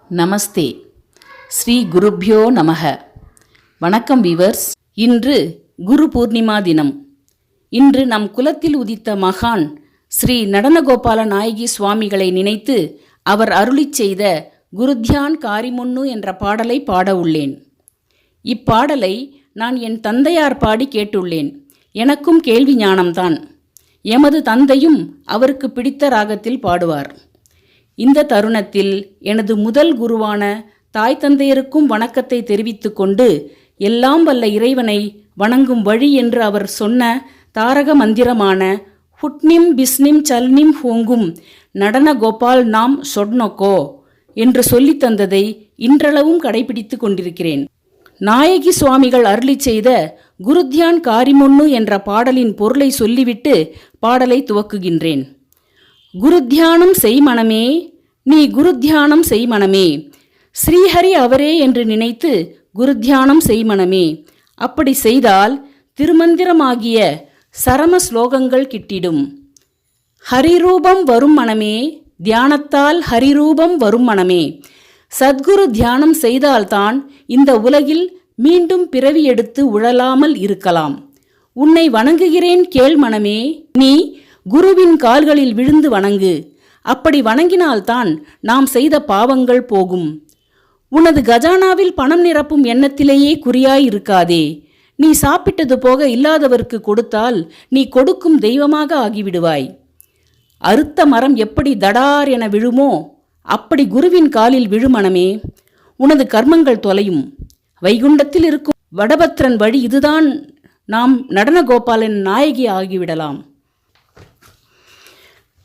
நமஸ்தே. ஸ்ரீ குருப்யோ நமக. வணக்கம் வீவர்ஸ். இன்று குரு பூர்ணிமா தினம். இன்று நம் குலத்தில் உதித்த மகான் ஸ்ரீ நடனகோபால நாயகி சுவாமிகளை நினைத்து அவர் அருளிச் செய்த குருத்யான் காரிமுன்னு என்ற பாடலை பாட உள்ளேன். இப்பாடலை நான் என் தந்தையார் பாடி கேட்டுள்ளேன். எனக்கும் கேள்வி ஞானம்தான். எமது தந்தையும் அவருக்கு பிடித்த ராகத்தில் பாடுவார். இந்த தருணத்தில் எனது முதல் குருவான தாய் தந்தையருக்கும் வணக்கத்தை தெரிவித்து கொண்டு, எல்லாம் வல்ல இறைவனை வணங்கும் வழி என்று அவர் சொன்ன தாரக மந்திரமான ஹுட்னிம் பிஸ்னிம் சல்னிம் ஹோங்கும் நடன கோபால் நாம் சொட்னொக்கோ என்று சொல்லித் தந்ததை இன்றளவும் கடைபிடித்து கொண்டிருக்கிறேன். நாயகி சுவாமிகள் அருளி செய்த குருத்யான் காரிமுன்னு என்ற பாடலின் பொருளை சொல்லிவிட்டு பாடலை துவக்குகின்றேன். குருத்தியானம் செய் மனமே, நீ குருத்தியானம் செய் மனமே, ஸ்ரீஹரி அவரே என்று நினைத்து குருத்தியானம் செய் மனமே. அப்படி செய்தால் திருமந்திரமாகிய சரம ஸ்லோகங்கள் கிட்டிடும். ஹரிரூபம் வரும் மனமே, தியானத்தால் ஹரிரூபம் வரும் மனமே. சத்குரு தியானம் செய்தால்தான் இந்த உலகில் மீண்டும் பிறவி எடுத்து உழலாமல் இருக்கலாம். உன்னை வணங்குகிறேன் கேள் மனமே, நீ குருவின் கால்களில் விழுந்து வணங்கு. அப்படி வணங்கினால்தான் நாம் செய்த பாவங்கள் போகும். உனது கஜானாவில் பணம் நிரப்பும் எண்ணத்திலேயே குறியாயிருக்காதே. நீ சாப்பிட்டது போக இல்லாதவருக்கு கொடுத்தால் நீ கொடுக்கும் தெய்வமாக ஆகிவிடுவாய். அறுத்த மரம் எப்படி தடார் என விழுமோ அப்படி குருவின் காலில் விழுமனமே. உனது கர்மங்கள் தொலையும். வைகுண்டத்தில் இருக்கும் வடபத்ரன் வழி இதுதான். நாம் நடனகோபாலன் நாயகி ஆகிவிடலாம்.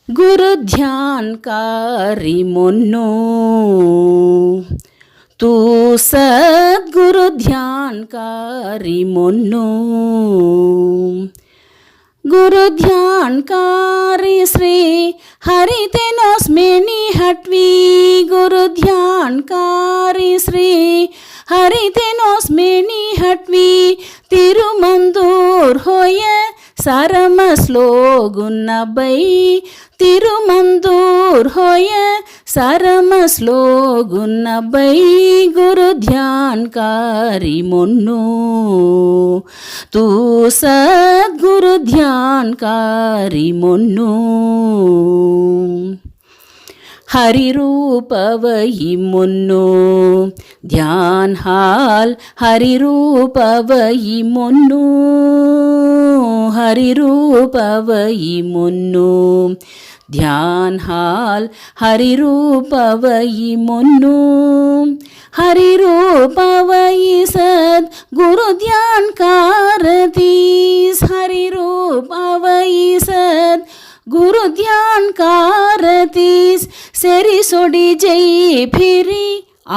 குரு தியான் காரிமுன்னு தூ சத்குரு தியான் காரிமுன்னு. गुरु ध्यान कारी श्री हरि तेनोस मेनी हटवी. गुरु ध्यान कारी श्री हरि तेनोस मेनी हटवी. तिरुमंदूर होय सरम श्लोगुन्नबै. तिरुमंदूर होय सरम श्लोगुन्नबै. गुरु ध्यान कारिमुन्नु तू सद्गुरु ध्यान कारिमुन्नु. हरिरूपवहि मुन्नु ध्यान हाल. हरिरूपवहि मुन्नु, हरिरूपवहि मुन्नु ध्यान हाल. हरिरूपवहि मुन्नु, हरिरूपवहि सद् गुरु ध्यान कारतीस. हरिरूपवहि सद् गुरु ध्यान कारतीस. सेरी सोडी जय फिरी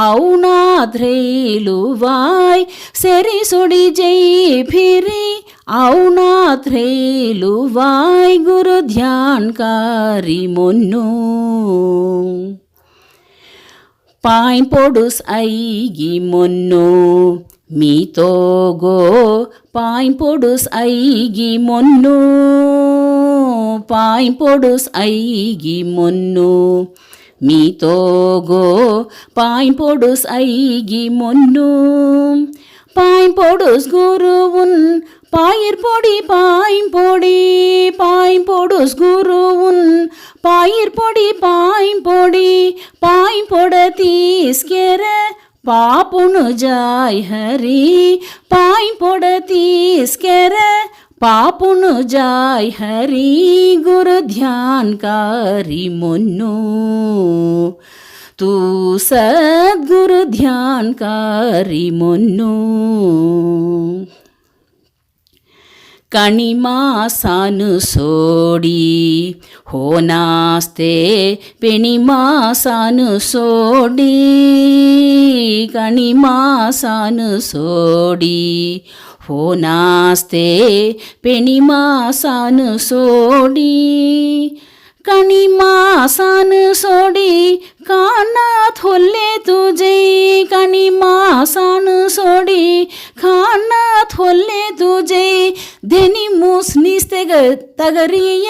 औनाथ्रेलुवाय. सेरी सोडी जय फिरी औनाथ्रेलुवाय. गुरु ध्यान कारिमुन्नु पाय पोडुस ऐगी मुन्नु मीतो गो. पाय पोडुस ऐगी मुन्नु, पाय पोडुस ऐगी मुन्नु मीतो गो. पाय पोडुस ऐगी मुन्नु. पाय पोडुस गुरु उन पायर पोडी. पाय पोडी पाय पोडुस गुरु उन पायर पोडी. पाय पोडी पाय पोडतीस केरे पापुनु जाय हरी. पाय पोडतीस केरे पापुनु जाय हरी. गुरु ध्यान कारिमुन्नु तू सद्गुरु ध्यान कारिमुन्नु. कणिमासानु सोडी होनास्ते पेणिमासानु सोडी. कणिमासानु सोडी होनास्ते पेणिमासानु सोडी. कणिमासान सोडी कानात होल्ले तुझे कणिमासान सोडी कानात होल्ले तुझे देनी मूसनिस्ते तगरिय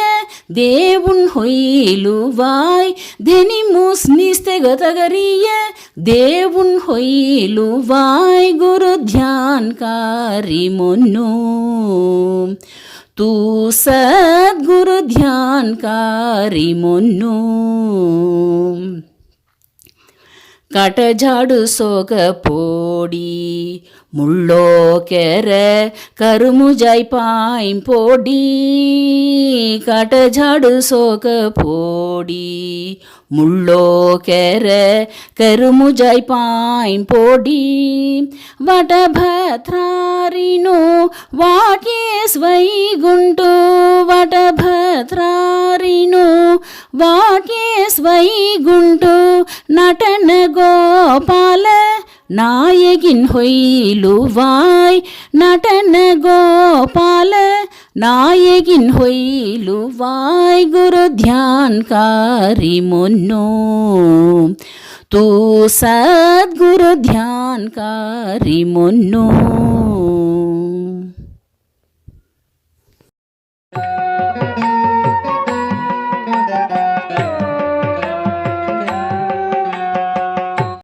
देवुन होइलुवाय देनी मूसनिस्ते तगरिय देवुन होइलुवाय गुरु ध्यानकारी मोन्नु तू सद्गुरु ध्यानकारी मोन्नु कटझाडु सोग पोडी मुल्लो केर करुमुजाई पाइम पोडी कटझाडु सोग पोडी मुल्लो केर करुमुजाई पाइम पोडी वटभद्रारिनु वाक्येस वैगुंटु वटभद्रारिनु वाक्येस वैगुंटु नटन गोपाल नायकिन होइलुवाय नटन गोपाल नायकिन होइलुवाय गुरु ध्यानकारी मोन्नु तू सद्गुरु ध्यानकारी मोन्नु।